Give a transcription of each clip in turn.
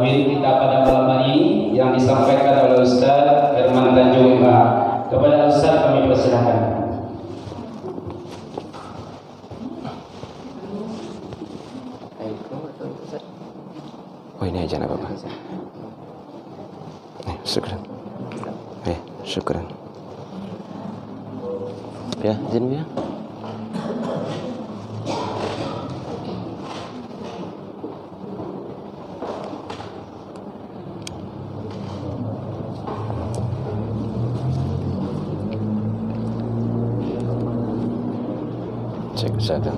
tadbir kita pada malam hari ini yang disampaikan oleh Ustaz Herman Tanjung MA. Kepada Ustaz kami persilakan. Oh ini aja apa-apa. Syukran. Syukran. Ya, izin ya. Cek sadang.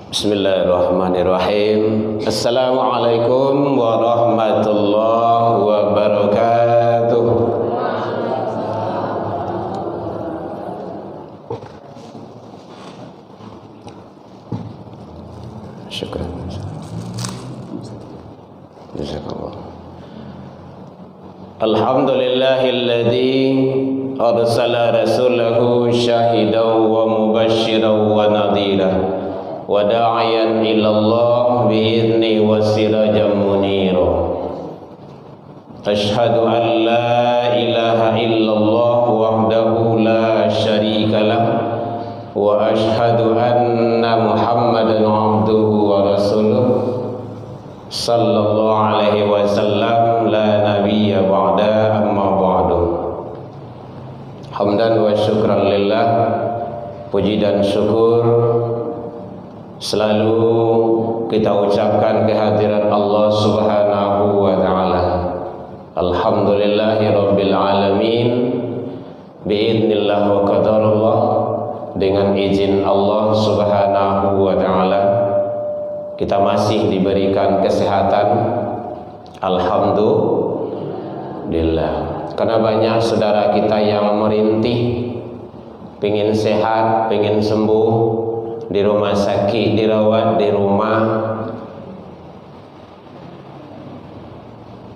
Bismillahirrahmanirrahim. Assalamualaikum warahmatullahi wabarakatuh. Syukran. Jazakallah. Alhamdulillahilladzi arsala rasulahu syahidan wa mubasysyiran wa nadhiran wa da'iyan ilallah bi'izni wa sirajan munira. Ashhadu an la ilaha illallah wahdahu la syarika lah wa ashhadu anna Muhammadan abduhu wa rasuluh sallallahu alaihi wasallam la nabiyya ba'da amma ba'du. Hamdan wa syukran lillah, puji dan syukur selalu kita ucapkan kehadiran Allah Subhanahu wa taala. Alhamdulillahi rabbil alamin, biidznillah wa qadarullah, dengan izin Allah Subhanahu wa taala kita masih diberikan kesehatan. Alhamdulillah. Karena banyak saudara kita yang merintih, pengen sehat, pengen sembuh, di rumah sakit, dirawat di rumah.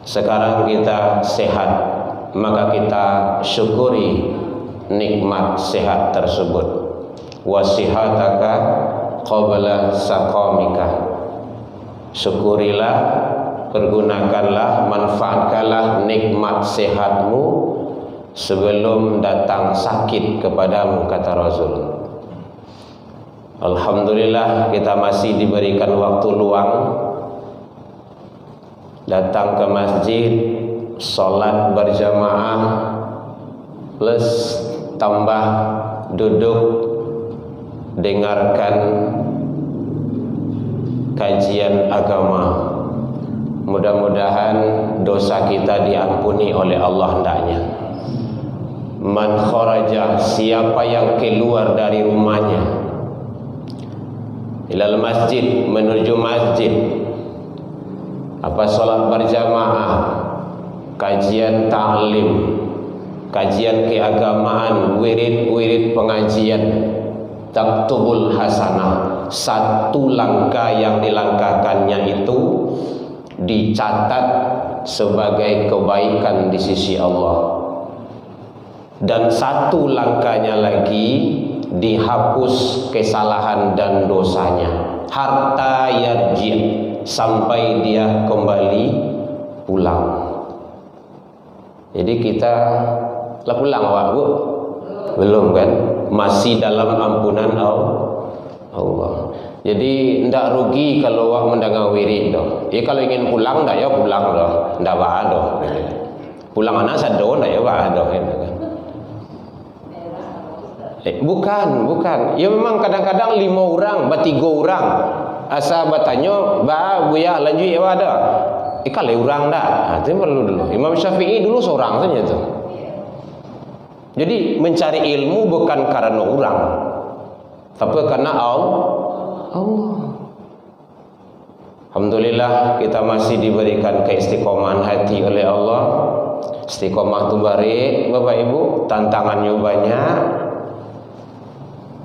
Sekarang kita sehat, maka kita syukuri nikmat sehat tersebut. Wasihataka qabla saqamika. Syukurilah, pergunakanlah, manfaatkanlah nikmat sehatmu sebelum datang sakit kepadamu, kata Rasul. Alhamdulillah kita masih diberikan waktu luang datang ke masjid, sholat berjamaah plus tambah duduk dengarkan kajian agama. Mudah-mudahan dosa kita diampuni oleh Allah hendaknya. Man kharaja, siapa yang keluar dari rumahnya, ilal masjid, menuju masjid, apa sholat berjamaah, kajian ta'lim, kajian keagamaan, wirid-wirid pengajian, taktubul hasanah, satu langkah yang dilangkahkannya itu dicatat sebagai kebaikan di sisi Allah, dan satu langkahnya lagi dihapus kesalahan dan dosanya, hatta yarji, sampai dia kembali pulang. Jadi kita lah pulang Wak Bu? Belum kan? Masih dalam ampunan Allah. Jadi ndak rugi kalau Wak mendengar wirid doh. Ya kalau ingin pulang ndak ya pulang doh, ndak apa doh. Pulang anak sado ndak ya apa doh kan. Bukan. Ya memang kadang-kadang 5 orang, 3 orang. Asa bertanya, buya lanjut ya ada. Kalau orang dah. Itu perlu dulu. Imam Syafi'i dulu seorang saja tu. Jadi mencari ilmu bukan karena orang, tapi karena Allah. Alhamdulillah kita masih diberikan keistiqomahan hati oleh Allah. Istiqomah tu baik, Bapak Ibu. Tantangannya banyak,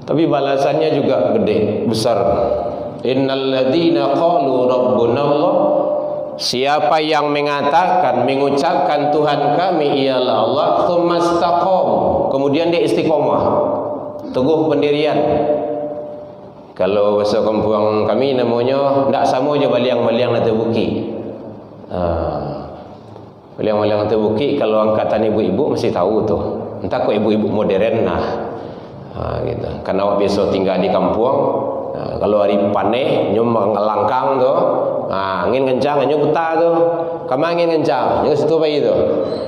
tapi balasannya juga gede, besar. Innal ladzina qalu rabbuna Allah, siapa yang mengatakan, mengucapkan Tuhan kami ialah Allah, tsumma istaqam, kemudian dia istiqomah, teguh pendirian, Kalau bahasa kampung kami namanya ndak sama je baliang-baliang atas bukit. Baliang-baliang atas bukit kalau angkatan ibu-ibu mesti tahu tu. Entah kok ibu-ibu modern lah. Gitu. Karena awak biasa tinggal di kampung. Kalau hari panen nyum ngelangkang tu. Angin kencang nyu getah tu. Kamu angin kencang, nyu situ bayi tu.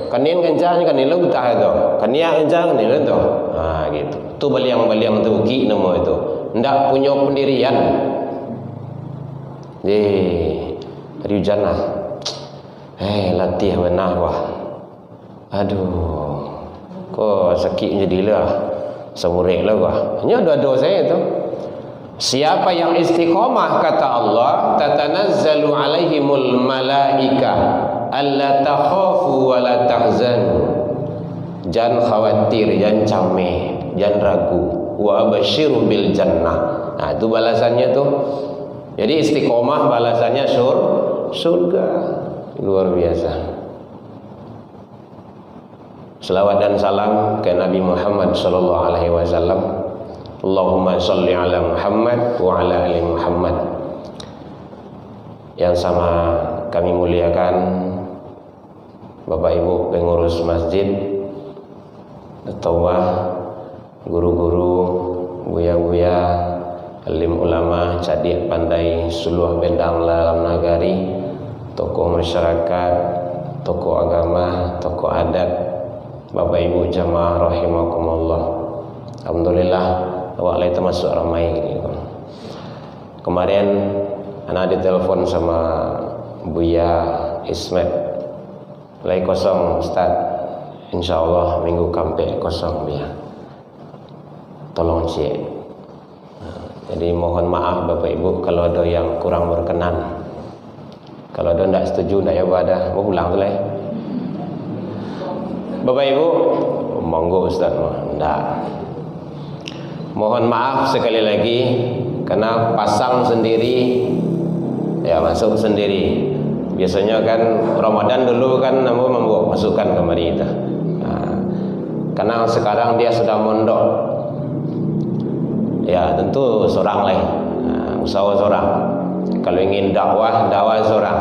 Kanin kencang kan nilu getah tu. Kania kencang nilu tu. Gitu. Tu baliang-baliang atas bukit nama itu. Ndak punya pendirian. Hari hujan lah. Latih benar wah. Aduh. Kok sakit jadilah. Semurik lah wah. Hanya dua-dua saya tu. Siapa yang istiqamah kata Allah, tatanazzalu alaihimul malaika alla takhafu wa la tahzanu. Jangan khawatir, jangan cameh, jangan ragu. Wa abasyiru bil jannah. Itu balasannya tuh. Jadi istiqomah balasannya surga. Luar biasa. Selawat dan salam ke Nabi Muhammad sallallahu alaihi wasallam. Allahumma shalli ala Muhammad wa ala ali Muhammad. Yang sama kami muliakan Bapak Ibu pengurus masjid, Tawah, guru-guru, buya-buya, alim ulama, cadik pandai, suluh bendang dalam nagari, tokoh masyarakat, tokoh agama, tokoh adat, Bapak Ibu jamaah rahimakumullah. Alhamdulillah awak lain termasuk ramai gini. Kemarin anak ditelepon sama Buya Ismet, lagi kosong Ustaz, insyaallah minggu kampe kosong dia. Tolong cek. Jadi mohon maaf Bapak Ibu kalau ada yang kurang berkenan. Kalau ada tidak setuju, tidak ya ada, mau pulang tu lah. Bapak Ibu, monggo Ustaz, tidak. Mohon maaf sekali lagi karena pasang sendiri, ya masuk sendiri. Biasanya kan Ramadan dulu kan membawa masukan kemari itu. Karena sekarang dia sudah mondok. Ya tentu seorang lah, usaha seorang. Kalau ingin dakwah seorang,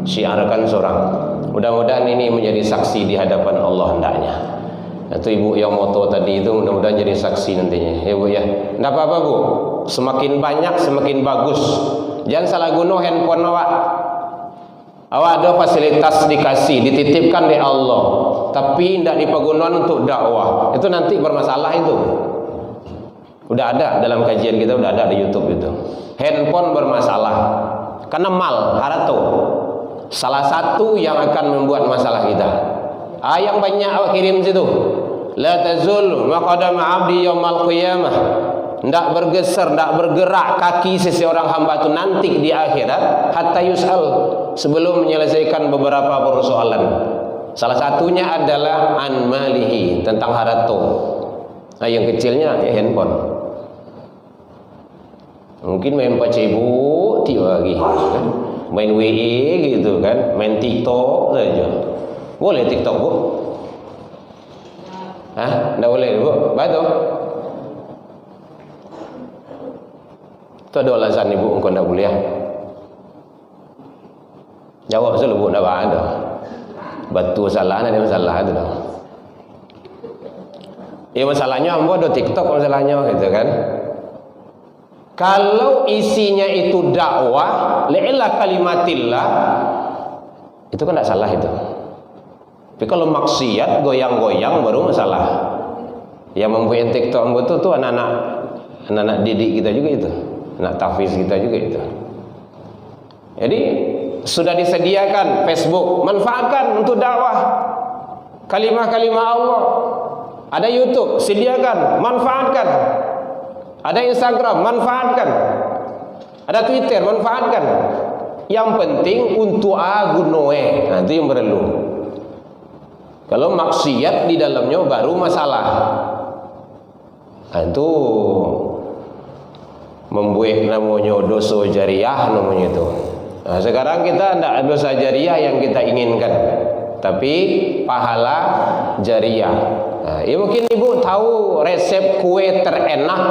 syiarkan seorang. Mudah-mudahan ini menjadi saksi di hadapan Allah hendaknya. Itu ibu yang moto tadi itu mudah-mudahan jadi saksi nantinya. Ya bu ya. Tidak apa-apa bu. Semakin banyak semakin bagus. Jangan salah guna handphone awak. Awak ada fasilitas dikasih, dititipkan oleh Allah, tapi tidak dipergunakan untuk dakwah. Itu nanti bermasalah itu. Udah ada dalam kajian kita, udah ada di YouTube itu. Handphone bermasalah karena mal, haratu. Salah satu yang akan membuat masalah kita. Yang banyak awak kirim situ. La tazul maqadam 'abdi yaumal qiyamah. Tidak bergeser, tidak bergerak kaki seseorang hamba itu nanti di akhirat hatta yus'al, sebelum menyelesaikan beberapa persoalan. Salah satunya adalah an malihi, tentang haratu. Yang kecilnya ya handphone. Mungkin main Facebook tiba lagi kan? Main WA gitu kan, main TikTok saja. Boleh TikTok bu? Tidak boleh bu? Betul? Itu ada alasan ibu engkau tidak boleh. Jawab selalu bu, tidak ada. Batu salah, ada masalah itu dah. Ya masalahnya ambo ada TikTok masalahnya gitu kan. Kalau isinya itu dakwah, li'ila kalimatillah, itu kan tidak salah itu. Tapi kalau maksiat, goyang-goyang baru masalah. Yang mempunyai TikTok ambo itu anak-anak didik kita juga itu, anak tahfiz kita juga itu. Jadi sudah disediakan Facebook, manfaatkan untuk dakwah kalimah-kalimah Allah. Ada YouTube, sediakan, manfaatkan. Ada Instagram, manfaatkan. Ada Twitter, manfaatkan. Yang penting untuk gunoe, itu yang perlu. Kalau maksiat di dalamnya baru masalah. Itu membuat namanya dosa jariah namanya itu. Sekarang kita tidak dosa jariah yang kita inginkan, tapi pahala jariah. Ya mungkin ibu tahu resep kue terenak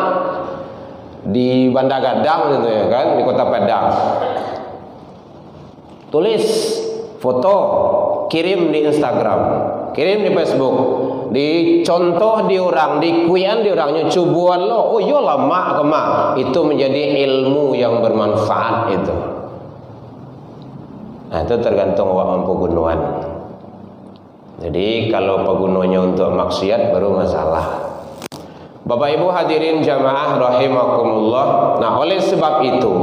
di Banda Gadang gitu ya kan, di Kota Padang. Tulis foto, kirim di Instagram, kirim di Facebook, dicontoh di orang, dikuian di orangnya, cubuan lo, oh yo lama kemak, itu menjadi ilmu yang bermanfaat itu. Nah, itu tergantung awak mampu gunuan. Jadi kalau penggunanya untuk maksiat baru masalah. Bapak Ibu hadirin jamaah rahimakumullah. Nah, oleh sebab itu,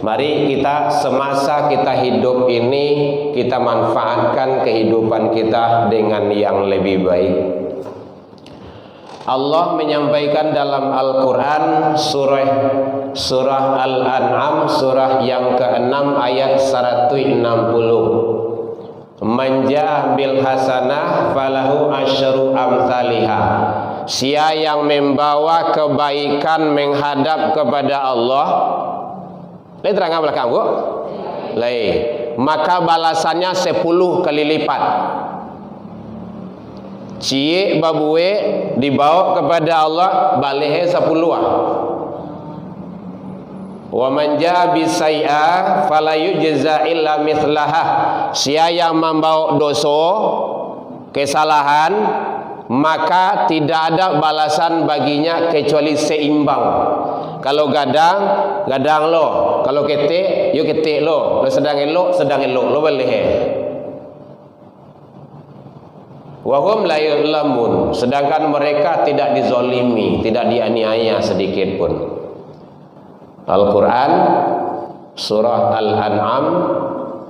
mari kita semasa kita hidup ini kita manfaatkan kehidupan kita dengan yang lebih baik. Allah menyampaikan dalam Al-Quran surah Al-An'am surah yang ke-6 ayat 160. Man jaa bil hasanah falahu asyru amsalihha. Sia yang membawa kebaikan menghadap kepada Allah. Lihat terang belakang, Bu. Maka balasannya 10 kali lipat. Cie babue dibawa kepada Allah balihe 10. Wa man jaa bisai'a fala yujza illa mithlaha. Sia yang membawa dosa, kesalahan, maka tidak ada balasan baginya kecuali seimbang. Kalau gadang, gadang lo. Kalau ketik, yo ketik lo. Lo sedang elok lo balihe. Wahum la yuzlamun, sedangkan mereka tidak dizolimi, tidak dianiaya sedikit pun. Al-Quran surah Al-An'am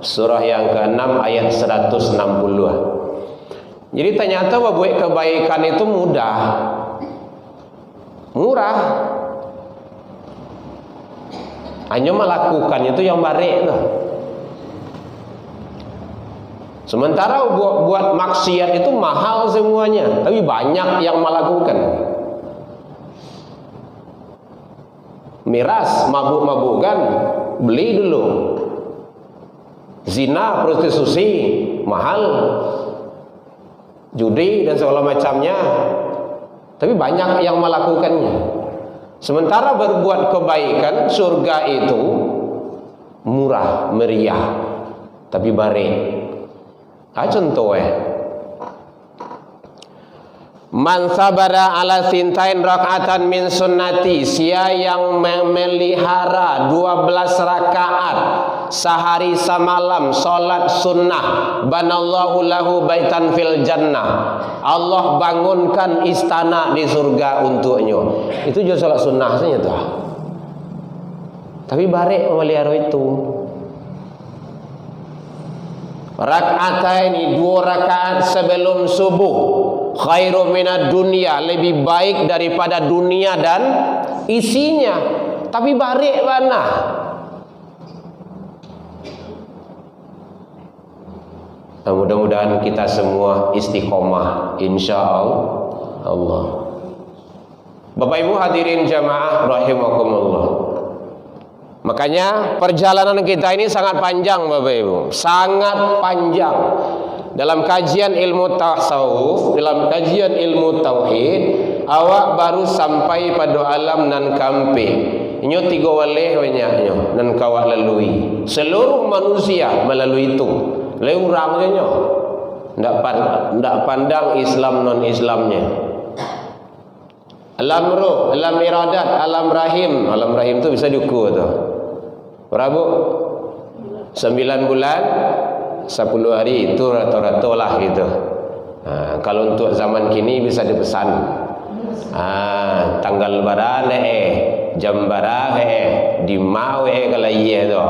surah yang ke-6 ayat 160. Jadi ternyata buat kebaikan itu mudah, murah. Hanya melakukannya itu yang baik lah. Sementara buat maksiat itu mahal semuanya, tapi banyak yang melakukan. Miras, mabuk-mabukan, beli dulu. Zina, prostitusi, mahal. Judi dan segala macamnya, tapi banyak yang melakukannya. Sementara berbuat kebaikan, surga itu murah, meriah, tapi baik. Contoh man sabara ala sintain rakaatan min sunnati, sia yang memelihara 12 rakaat sehari semalam salat sunnah, banallahu lahu baitan fil jannah, Allah bangunkan istana di surga untuknya. Itu juga salat sunnah saja tuh. Tapi baik memelihara itu. Rakaatain 2 rakaat sebelum subuh khairu minad dunia, lebih baik daripada dunia dan isinya. Tapi barik mana? Nah, mudah-mudahan kita semua istiqomah insyaallah. Bapak Ibu hadirin jamaah rahimakumullah. Makanya perjalanan kita ini sangat panjang Bapak Ibu, sangat panjang. Dalam kajian ilmu tasawuf, dalam kajian ilmu tauhid, awak baru sampai pada alam nan kampe. Inyo 3 waleh banyaknya nan kawak lalui. Seluruh manusia melalui itu. Leurang saja. Ndak pandang Islam non Islamnya. Alam roh, alam iradat, alam rahim. Alam rahim itu bisa diukur tu. Berapa? 9 bulan 10 hari itu rata-rata lah gitu. Kalau untuk zaman kini bisa dipesan. Tanggal berapa jam berapa di mau kalau iya tu.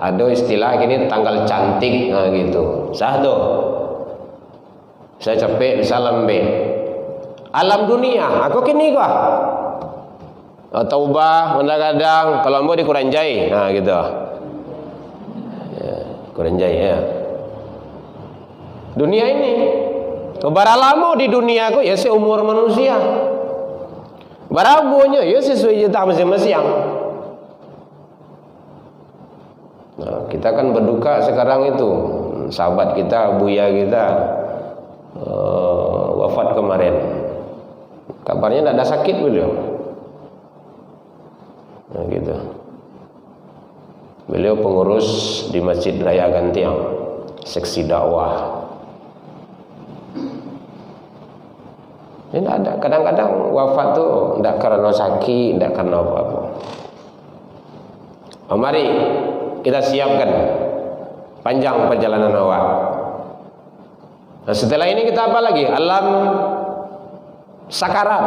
Ada istilah kini tanggal cantik gitu. Sah tu. Saya capek bisa lembe. Alam dunia, aku kini kah? Taubah, kadang-kadang kalau mau di Kuranjai, gitu. Kuranjai ya. Dunia ini, bara lama di dunia aku ya seumur manusia. Barabunya ya sesuai jatah masing-masing. Nah, kita kan berduka sekarang itu. Sahabat kita, buya kita wafat kemarin. Kabarnya tidak ada sakit beliau. Nah, gitu. Beliau pengurus di Masjid Raya Gantiang, seksi dakwah. Ini ada kadang-kadang wafat tuh tidak karena sakit, tidak karena apa-apa. Mari kita siapkan panjang perjalanan awak. Nah, setelah ini kita apa lagi? Alam sakarat,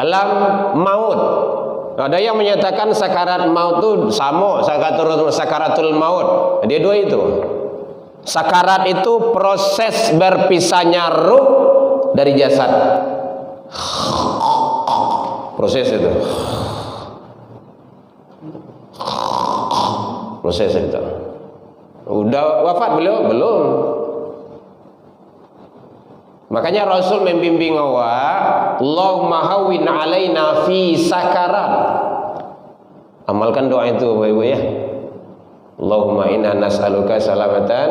alam maut. Ada yang menyatakan sakarat maut itu sama sakaratul maut. Dia dua itu. Sakarat itu proses berpisahnya ruh dari jasad. Proses itu. Proses itu. Udah wafat beliau? Belum. Makanya Rasul membimbing awak, Allahumma hawwin alaina fi sakarat. Amalkan doa itu Bapak-Ibu ya. Allahumma inna nas'aluka salamatan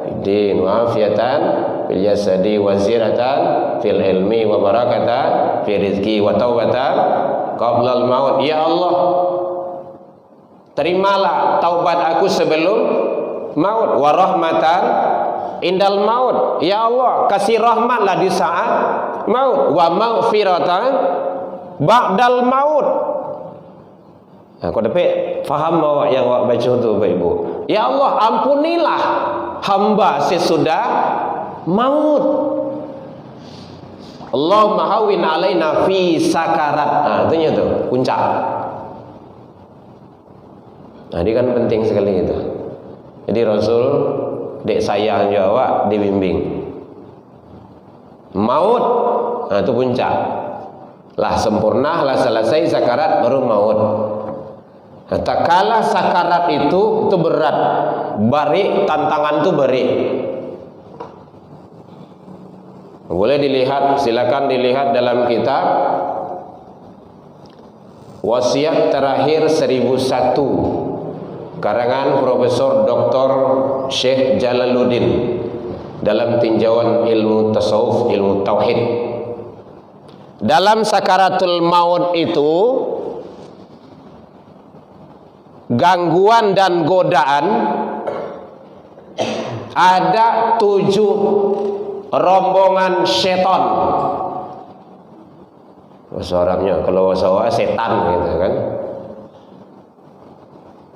fid-din wa afiatan fil jasadi wa ziratan fil ilmi wa barakatan fi rizqi wa taubatan qabla al-maut. Ya Allah, terimalah taubat aku sebelum maut, wa rahmatan indal maut. Ya Allah, kasih rahmatlah di saat maut, wa maghfiratan ba'dal maut. Nah, kau dapat faham awak yang awak baca tu Bapak Ibu. Ya Allah, ampunilah hamba sesudah maut. Allahumma hawwin alaina fi sakarat. Nah, itunya tu puncak. Nah, ini kan penting sekali itu. Jadi Rasul dek sayang juga awak dibimbing. Maut, nah itu puncak. Lah sempurna, lah selesai sakarat baru maut. Nah, tak kalah sakarat itu berat. Bari tantangan itu bari. Boleh dilihat, silakan dilihat dalam kitab Wasiat Terakhir 1001 karangan Profesor Dr. Syekh Jalaluddin dalam tinjauan ilmu tasawuf, ilmu tauhid. Dalam sakaratul maut itu gangguan dan godaan ada 7 rombongan setan. Bahasa Arabnya kalau bahasa Arab setan gitu kan.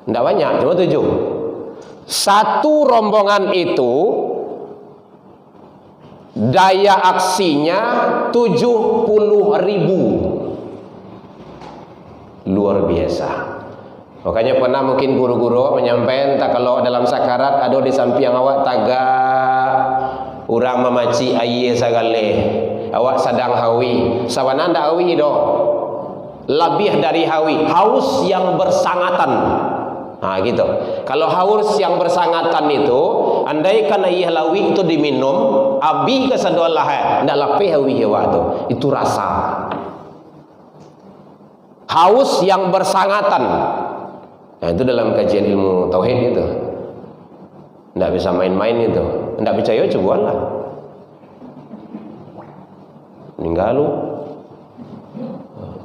Tidak banyak, cuma 7. Satu rombongan itu daya aksinya 70.000. Luar biasa. Makanya pernah mungkin guru-guru menyampaikan, tak kalau dalam sakarat ada di samping awak tagak urang memaci air sagale, awak sedang hawi, sawana ndak hawi do. Lebih dari hawi, haus yang bersangatan. Nah gitu. Kalau haus yang bersangatan itu, andai kana ieu lawi itu diminum, abi kesadua lah, ndak lapeh hawi hewa itu rasa. Haus yang bersangatan. Nah, itu dalam kajian ilmu tauhid itu. Ndak bisa main-main itu. Ndak percaya cobalah. Ninggal lu.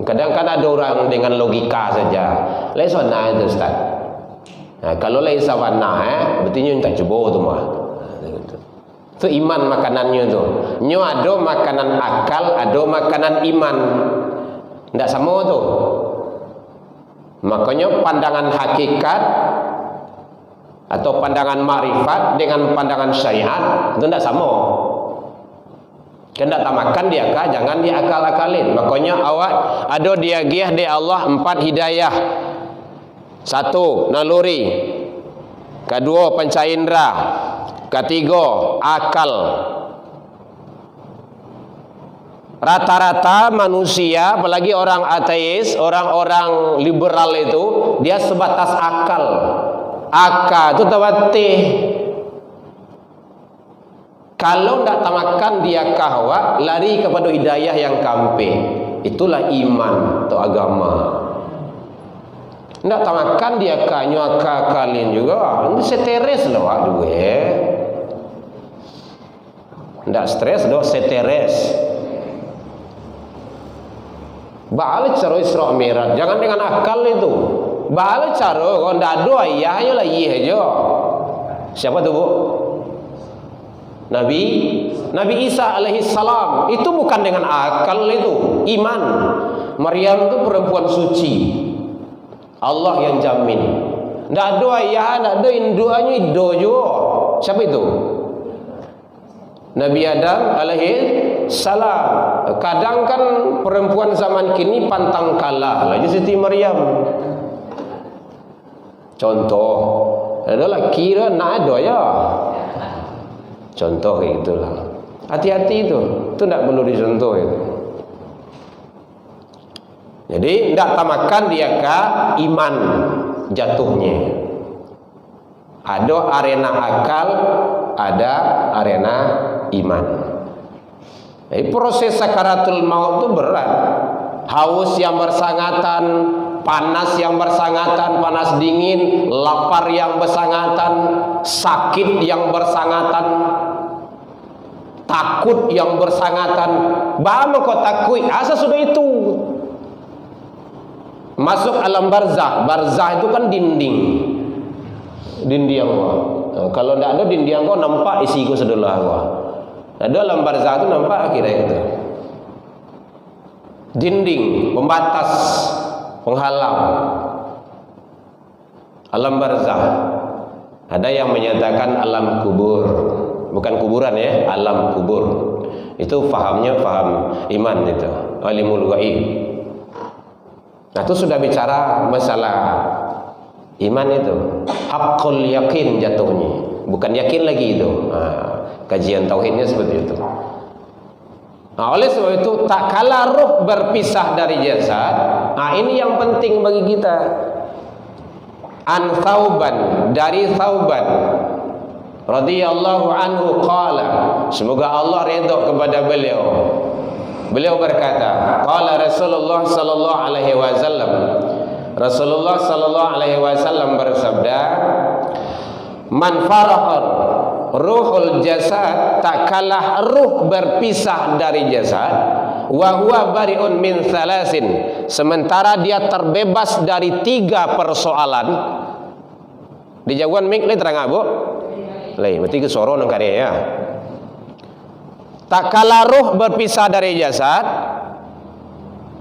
Kadang-kadang ada orang dengan logika saja. Lesona itu Ustaz. Nah, kalau lain sawana berarti nyo tak coba tu mah. Itu iman makanannya tu. Nyo ada makanan akal, ada makanan iman. Ndak sama tu. Makanya pandangan hakikat atau pandangan makrifat dengan pandangan syariat itu ndak sama. Kendak tamakan dia kah, jangan diakal-akalin. Makanya awak ada dia giah di Allah 4 hidayah. 1 naluri, kedua panca indera, ketiga akal. Rata-rata manusia, apalagi orang ateis, orang-orang liberal itu, dia sebatas akal. Akal itu tawatih. Kalau tidak tamakan dia kahwa, lari kepada hidayah yang kampe. Itulah iman atau agama. Tidak tamakan dia nyuaka kalian juga. Ini seteres loh aduh Tidak stres doh seteres. Balik cara Isra Mi'raj, jangan dengan akal itu. Balik cara kalau ndak ada ayahnya lah iya aja. Siapa tu Bu? Nabi Isa alaihi salam. Itu bukan dengan akal itu, iman. Maryam itu perempuan suci. Allah yang jamin. Ndak ada ayah, ndak ada induannya ido juga. Siapa itu? Nabi Adam alaihi salam. Kadang kan perempuan zaman kini pantang kalah lagi Siti Maryam. Contoh, adalah kira nak ada ya. Contoh kayak gitulah. Hati-hati itu tidak perlu dicontoh itu. Jadi tidak tamakan dia ke iman jatuhnya. Ada arena akal, ada arena iman. Jadi proses sakaratul maut itu berat. Haus yang bersangatan, panas yang bersangatan, panas dingin, lapar yang bersangatan, sakit yang bersangatan, takut yang bersangatan. Bagaimana kau takut? Asa sudah itu. Masuk alam barzah. Barzah itu kan dinding. Dinding gua. Nah, kalau tidak ada dinding gua nampak isiku sebelah gua. Nah, dalam barzah itu nampak akhirnya itu. Dinding, pembatas, penghalang. Alam barzah. Ada yang menyatakan alam kubur. Bukan kuburan ya, alam kubur. Itu fahamnya faham iman itu. Alimul ghaib. Nah, itu sudah bicara masalah iman itu. Haqqul yakin jatuhnya. Bukan yakin lagi itu. Nah, kajian tauhidnya seperti itu. Nah, oleh sebab itu tak kala ruh berpisah dari jasad. Nah, ini yang penting bagi kita. An Thauban, dari Thauban radhiyallahu anhu qala, semoga Allah ridha kepada beliau. Beliau berkata, qala Rasulullah sallallahu alaihi wasallam. Rasulullah sallallahu alaihi wasallam bersabda, man farahar ruhul jasad, tak kalah ruh berpisah dari jasad, wa huwa bari'un min thalasin, sementara dia terbebas dari 3 persoalan. Di jawaban mik le terang Bu? Le, berarti ke soro nang karya ya. Tak kala ruh berpisah dari jasad,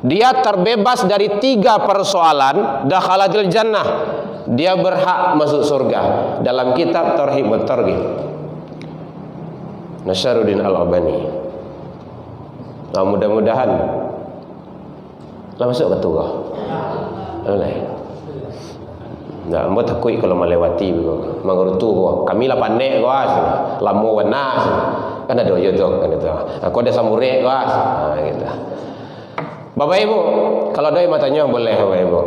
dia terbebas dari 3 persoalan, dakhalatul jannah, dia berhak masuk surga. Dalam kitab Tarhib wa Targhib Nasharuddin Al-Albani. Nah, mudah-mudahan lah masuk ke surga. Boleh. Nah, ambo takut kalau melewati begitu. Mangurutu gua. Kami lah pandai gua. Lamu wanas. Kan ada jodoh kan itu. Aku ada samure gua. Nah, gitu. Bapak Ibu, kalau doi matanya boleh Bapak Ibu.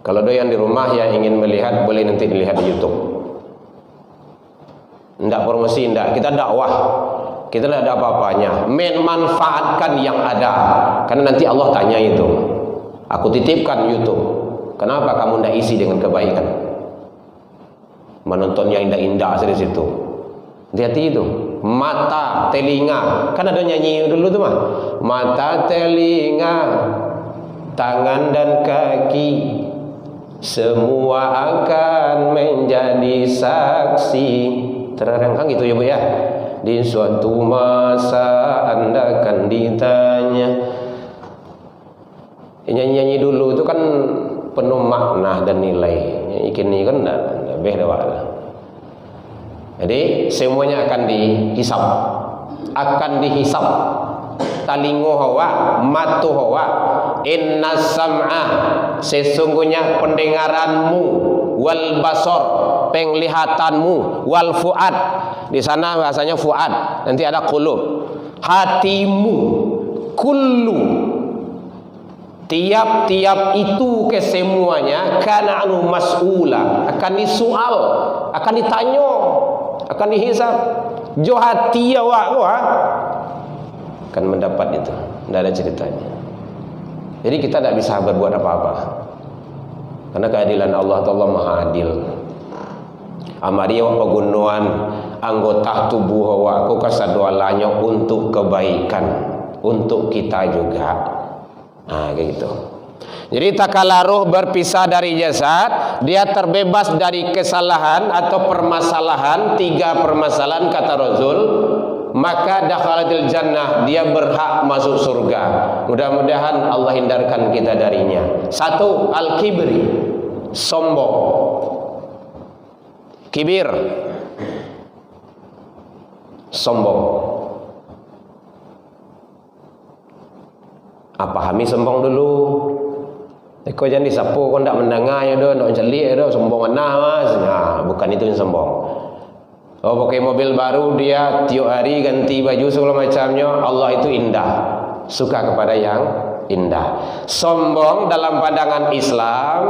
Kalau doi yang di rumah yang ingin melihat boleh nanti dilihat di YouTube. Ndak promosi, ndak. Kita dakwah. Kita tidak ada apa-apanya. Memanfaatkan yang ada. Karena nanti Allah tanya itu. Aku titipkan YouTube. Kenapa kamu tidak isi dengan kebaikan? Menonton yang indah-indah di situ. Hati-hati itu. Mata, telinga. Kan ada nyanyi dulu tuh mah. Mata, telinga, tangan dan kaki, semua akan menjadi saksi. Terangkan gitu ya Bu ya. Di suatu masa Anda akan ditanya. Nyanyi-nyanyi dulu itu kan penuh makna dan nilai. Nyanyi kini kan enggak beda wae. Jadi semuanya akan dihisap. Akan dihisap. Talingo hawa, matu hawa, inna sam'a, sesungguhnya pendengaranmu, wal basor, penglihatanmu, wal fuad, di sana bahasanya fuad, nanti ada qulub, hatimu, kullu, tiap-tiap itu kesemuanya kana anu mas'ula, akan disual, akan ditanya, akan dihisap. Jo hati awak akan mendapat itu. Tidak ada ceritanya. Jadi kita tidak bisa berbuat apa-apa. Karena keadilan Allah Maha adil. Amari awak pegunuan anggota tubuh awak ku kasadualanya untuk kebaikan, untuk kita juga. Nah, gitu. Jadi tak kala ruh berpisah dari jasad, dia terbebas dari kesalahan atau permasalahan, 3 permasalahan kata Rasul, maka dakhalatil jannah, dia berhak masuk surga. Mudah-mudahan Allah hindarkan kita darinya. 1. Al-kibri, sombong. Kibir, sombong. Pahami sombong dulu. Kau jangan disapu, kau tak mendengar ya doh, nak celik ya doh, sombong mana mas? Nah, bukan itu yang sombong. Oh, pakai mobil baru dia tiap hari ganti baju segala macamnya. Allah itu indah, suka kepada yang indah. Sombong dalam pandangan Islam,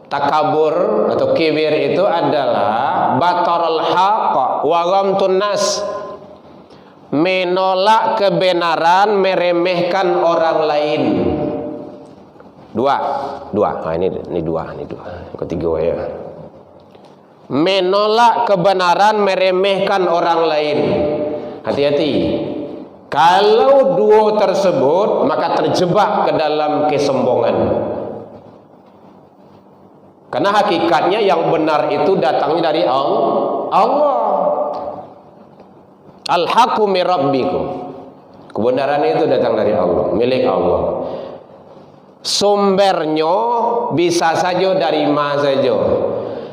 takabur atau kibir itu adalah batarul haqq wa ghamtun nas, menolak kebenaran, meremehkan orang lain. Dua. Nah, ini dua. Ketiga ya. Menolak kebenaran, meremehkan orang lain. Hati-hati. Kalau dua tersebut, maka terjebak ke dalam kesombongan. Karena hakikatnya yang benar itu datangnya dari Allah. Al-haqqu min rabbikum. Kebenaran itu datang dari Allah, milik Allah. Sumbernya bisa saja dari mana saja.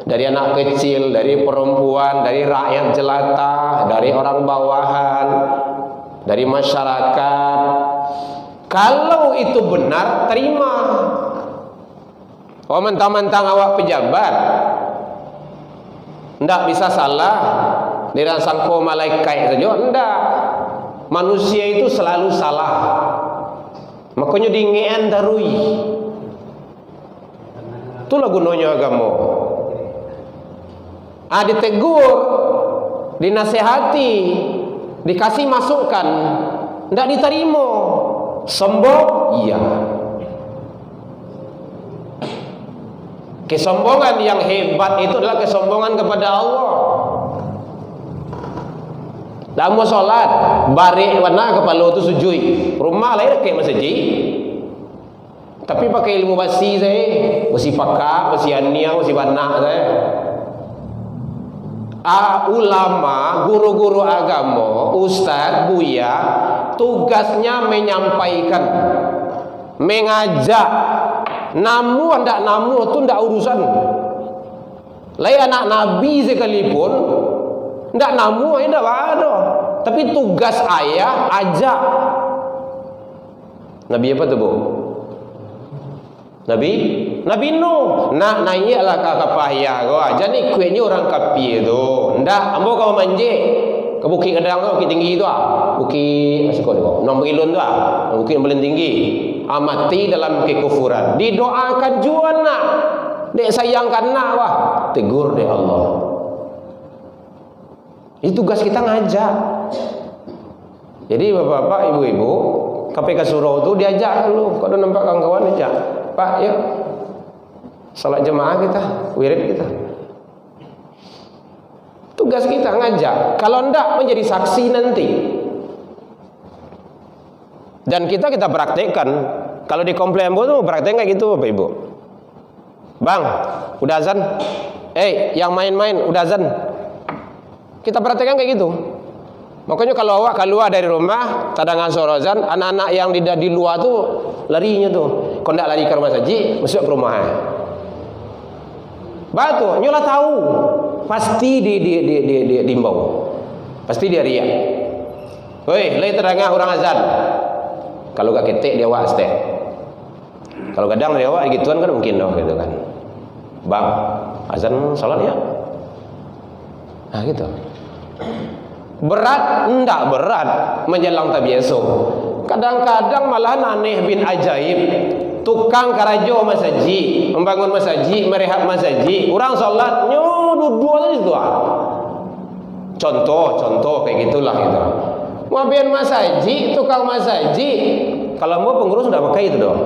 Dari anak kecil, dari perempuan, dari rakyat jelata, dari orang bawahan, dari masyarakat. Kalau itu benar, terima. Oh, mentang-mentang awak pejabat, ndak bisa salah. Dirasangko malaikat saja, ndak. Manusia itu selalu salah. Makanya dingean darui. Itulah gunanya agama. Ditegur, dinasehati, dikasih masukan, ndak diterima. Sombong, iya. Kesombongan yang hebat itu adalah kesombongan kepada Allah. Dah mau solat, balik warna kepala tu sujud. Rumah lain kayak masjid. Tapi pakai ilmu basi saya, basi pakak, basi ania, basi banak saya. Ulama, guru-guru agama, ustaz, buya, tugasnya menyampaikan, mengajak. Namu ndak namu tu ndak urusan. Lain anak nabi sekalipun ndak namu ndak ada. Tapi tugas ayah ajak. Nabi apa tu bu? Nabi Nuh. Nak naiklah ke kapaya kau. Jadi kuenya orang kapi tu. Ndak, ambo kau manjek ke bukit Kedang tu, bukit tinggi tu bukit masih kau tu. 6 kilon tu bukit yang paling tinggi. Mati dalam kekufuran. Didoakan juga nak. Dek sayangkan nak wah. Tegur dek Allah. Itu tugas kita ngajak. Jadi bapak-bapak, ibu-ibu, KPK Surau tu diajak dulu. Kalau nampak kawan-kawan ajak. Pak, yuk. Salat jemaah kita, wirid kita. Tugas kita ngajak. Kalau ndak menjadi saksi nanti. Dan kita praktekkan. Kalau di komplain itu praktekkan kayak gitu Bapak Ibu. Bang, udah azan? Yang main-main udah azan? Kita praktekkan kayak gitu. Makanya kalau awak keluar dari rumah, tadangan suara azan, anak-anak yang di luar tuh larinya tuh. Kalau ndak lari ke rumah saji, masuk ke rumah. Batu, nyola tahu. Pasti diimbau. Pasti dia riak. Woi, lagi terangah orang azan. Kalau gak ketik dia awak step. Kalau kadang dia awak gituan kan mungkin dong gitu kan. Bang, azan salat ya. Nah gitu. Berat? Enggak berat. Menjelang tabiaso. Kadang-kadang malah aneh bin ajaib. Tukang karajo masjid, membangun masjid, merehab masjid. Orang salatnya dua itu. Contoh kayak gitulah gitu. Mabian masjid, tukang masjid. Kalau mau pengurus sudah pakai itu dong.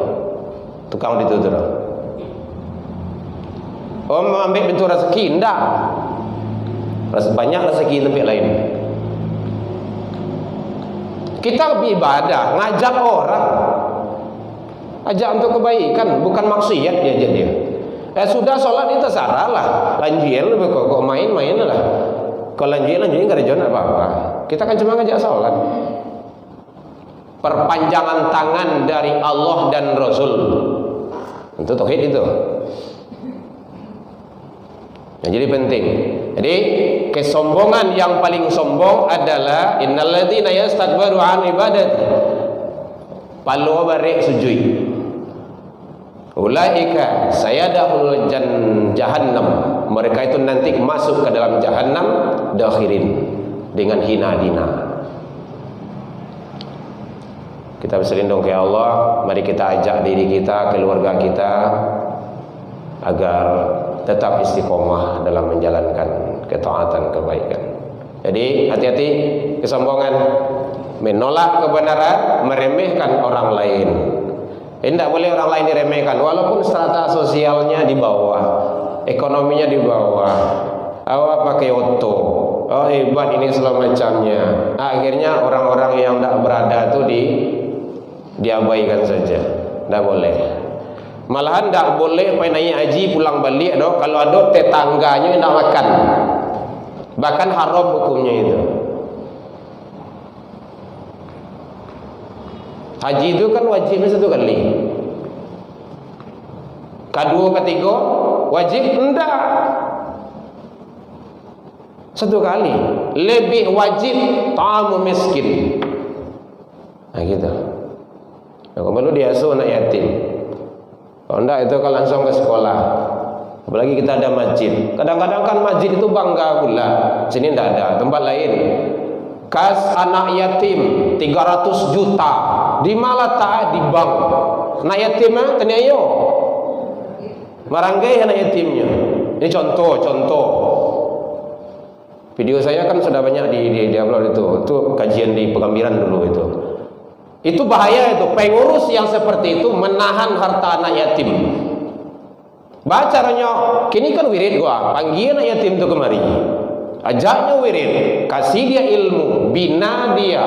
Tukang itu dong. Oh, ambil bentuk rezeki enggak. Banyak rezeki tempat lain. Kita beribadah, ngajak orang, ajak untuk kebaikan, bukan maksiat diajak dia. Sudah sholat itu terserah lah, lanjuin lebih kok main-main lah. Kalau lanjuin nggak ada jalan apa-apa. Kita kan cuma ngajak sholat. Perpanjangan tangan dari Allah dan Rasul. Itu tauhid itu. Nah, jadi penting. Jadi kesombongan yang paling sombong adalah innalladzina yastakbaru an ibadati. Palu barek sujud. Ulaika sayadkhulul jahannam. Mereka itu nanti masuk ke dalam jahannam dakhirin, dengan hina dina. Kita berselindung ke Allah. Mari kita ajak diri kita, keluarga kita, agar tetap istiqomah dalam menjalankan ketaatan kebaikan. Jadi hati-hati kesombongan, menolak kebenaran, meremehkan orang lain. Tidak boleh orang lain diremehkan, walaupun strata sosialnya di bawah, ekonominya di bawah. Awak pakai oto, oh hebat ini segala macamnya. Akhirnya orang-orang yang tidak berada itu diabaikan saja. Tidak boleh. Malahan tidak boleh naik haji pulang balik kalau ada tetangganya tidak makan. Bahkan haram hukumnya itu. Haji itu kan wajibnya 1 kali. Kedua, ketiga wajib enggak. 1 kali. Lebih wajib ta'amu miskin. Nah gitu. Nah, kalau diasuh anak yatim. Kalau enggak itu kan langsung ke sekolah. Apalagi kita ada masjid. Kadang-kadang kan masjid itu bangga pula. Sini enggak ada, tempat lain. Kas anak yatim 300 juta. Di Malata, di bank. Anak yatimnya tanya ayo. Maranggai anak yatimnya. Ini contoh. Video saya kan sudah banyak di upload itu. Itu kajian di Pegambiran dulu itu. Itu bahaya itu. Pengurus yang seperti itu menahan harta anak yatim. Baca caranya, kini kan wirid gua, panggil anak yatim itu kemari. Ajaknya wirid, kasih dia ilmu, bina dia,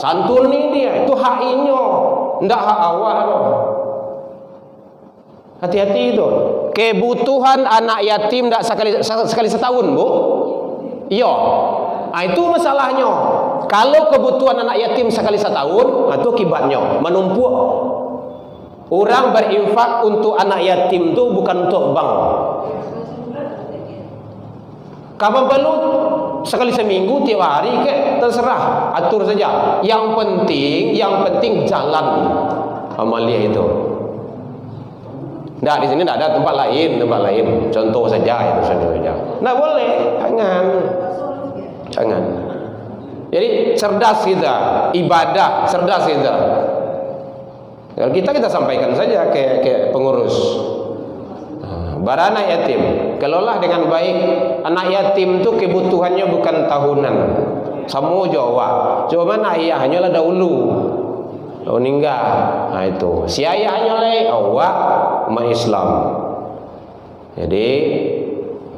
santuni dia. Itu haknya, ndak hak awak. Hati-hati itu. Kebutuhan anak yatim ndak sekali setahun, Bu. Iya. Nah, itu masalahnya. Kalau kebutuhan anak yatim sekali setahun, itu akibatnya menumpuk. Orang berinfak untuk anak yatim itu bukan untuk bank. Kapan perlu sekali seminggu, tiap hari ke terserah, atur saja. Yang penting jalan amalia itu. Nah, di sini tidak ada tempat lain. Contoh saja itu saja. Tidak boleh, jangan. Jadi cerdas kita, ibadah cerdas kita. Kalau kita sampaikan saja ke pengurus. Barana yatim, kelola dengan baik. Anak yatim itu kebutuhannya bukan tahunan. Semua Jawa. Cuman ayahnya lah dahulu. Meninggal. Nah itu. Si ayahnya lah awak umat Islam. Jadi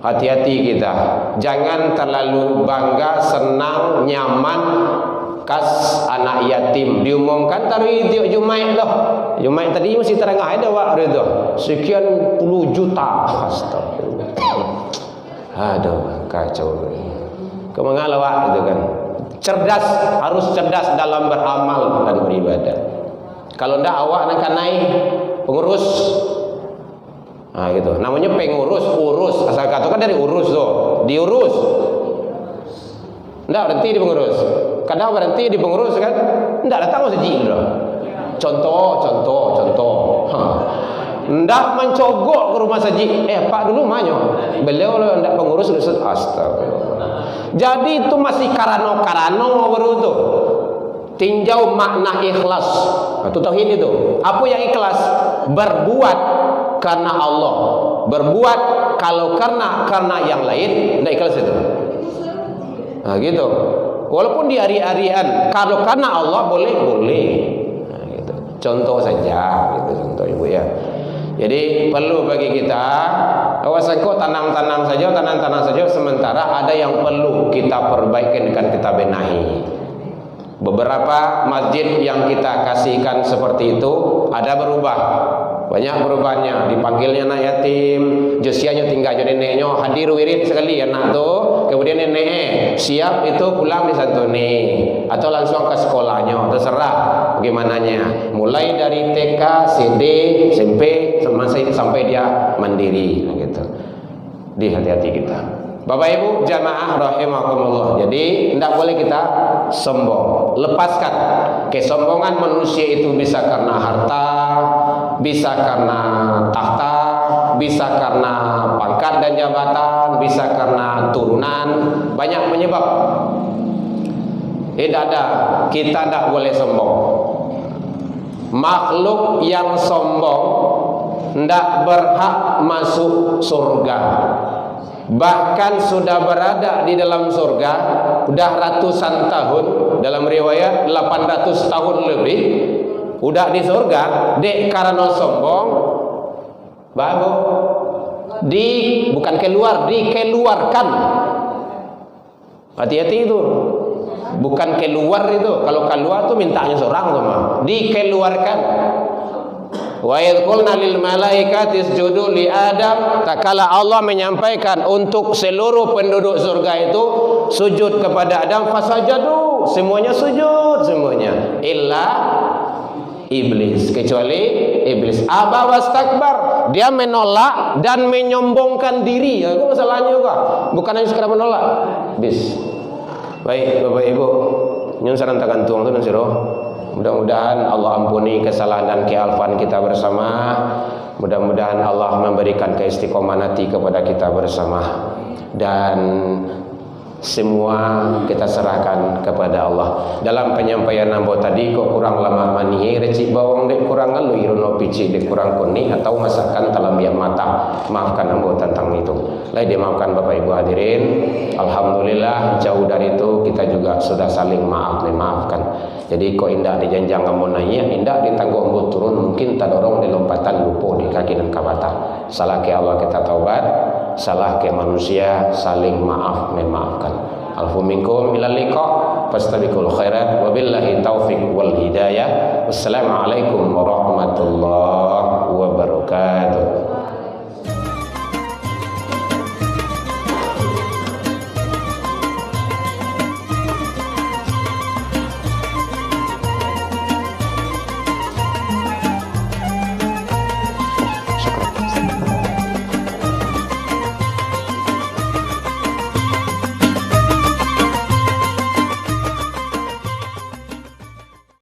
hati-hati kita. Jangan terlalu bangga, senang, nyaman kas anak yatim. Diumumkan tadi Jumaid dah. Jumaid tadi masih terengah ada wak itu. Sekian puluh juta. Astagfirullah. Aduh, kacau. Kemana wak itu kan? Cerdas, harus cerdas dalam beramal dan beribadah. Kalau ndak awak nak naik pengurus. Nah gitu. Namanya pengurus, urus. Asal kata kan dari urus tuh. Diurus. Ndak berhenti di pengurus. Kadang berhenti di pengurus kan. Ndak datang masjid loh. Contoh. Ndak mencogok ke rumah saji. Pak dulu manyo. Beliau ndak pengurus astagfirullah. Jadi itu masih karano baru itu. Tinjau makna ikhlas. Itu tauhid itu. Apa yang ikhlas? Berbuat karena Allah. Berbuat kalau karena yang lain ndak ikhlas itu. Nah gitu. Walaupun di hari-harian, kalau karena Allah boleh. Nah, gitu. Contoh saja, gitu contoh ibu ya. Jadi perlu bagi kita, kok tanam saja. Sementara ada yang perlu kita perbaiki dan kita benahi. Beberapa masjid yang kita kasihkan seperti itu ada berubah. Banyak perubahannya. Dipanggilnya anak yatim, josianya tinggal jadi neneknya hadir wirid sekali anak tuh. Kemudian nenek siap itu pulang disantuni atau langsung ke sekolahnya, terserah bagaimananya. Mulai dari TK, SD, SMP sampai dia mandiri gitu. Di hati-hati kita. Bapak Ibu jamaah rahimakumullah. Jadi tidak boleh kita sombong. Lepaskan kesombongan manusia itu bisa karena harta, bisa karena tahta, bisa karena pangkat dan jabatan, bisa karena turunan, banyak penyebab. Tidak ada, kita tidak boleh sombong. Makhluk yang sombong tidak berhak masuk surga. Bahkan sudah berada di dalam surga udah ratusan tahun, dalam riwayat 800 tahun lebih udah di surga. Dek karena sombong baru bukan keluar, dikeluarkan. Hati-hati itu, bukan keluar itu. Kalau keluar tuh mintanya seorang tuh mah, dikeluarkan. Wa idh qulna lil malaikati isjudu li Adam, tak kala Allah menyampaikan untuk seluruh penduduk surga itu sujud kepada Adam, fasajadu, semuanya sujud semuanya, illa iblis, kecuali iblis. Aba wastakbar, dia menolak dan menyombongkan diri. Ya, itu masalahnya juga. Bukan hanya sekedar menolak. Bis. Baik Bapak Ibu, nyun sarantakan tuang tu siro. Mudah-mudahan Allah ampuni kesalahan dan kealfan kita bersama. Mudah-mudahan Allah memberikan keistiqomanati kepada kita bersama. Dan semua kita serahkan kepada Allah. Dalam penyampaian nambo tadi kok kurang lama manihi recik bawang dek kurang ngalu iruno pici dek kurang kuning atau masakan dalam biang mata. Maafkan nambo tentang itu. Lai dimaafkan Bapak Ibu hadirin. Alhamdulillah jauh dari itu kita juga sudah saling memaafkan. Jadi kok indah dijanjang kamu nanya, indah ditangguh ambo turun, mungkin tak dorong di lompatan lupa di kaki dan kabata. Salah ke Allah kita taubat, salah ke manusia saling maaf memaafkan. Alfu minkum ilal liqa, fastabiqul khairat, wabillahi taufiq wal hidayah. Wassalamualaikum warahmatullahi wabarakatuh.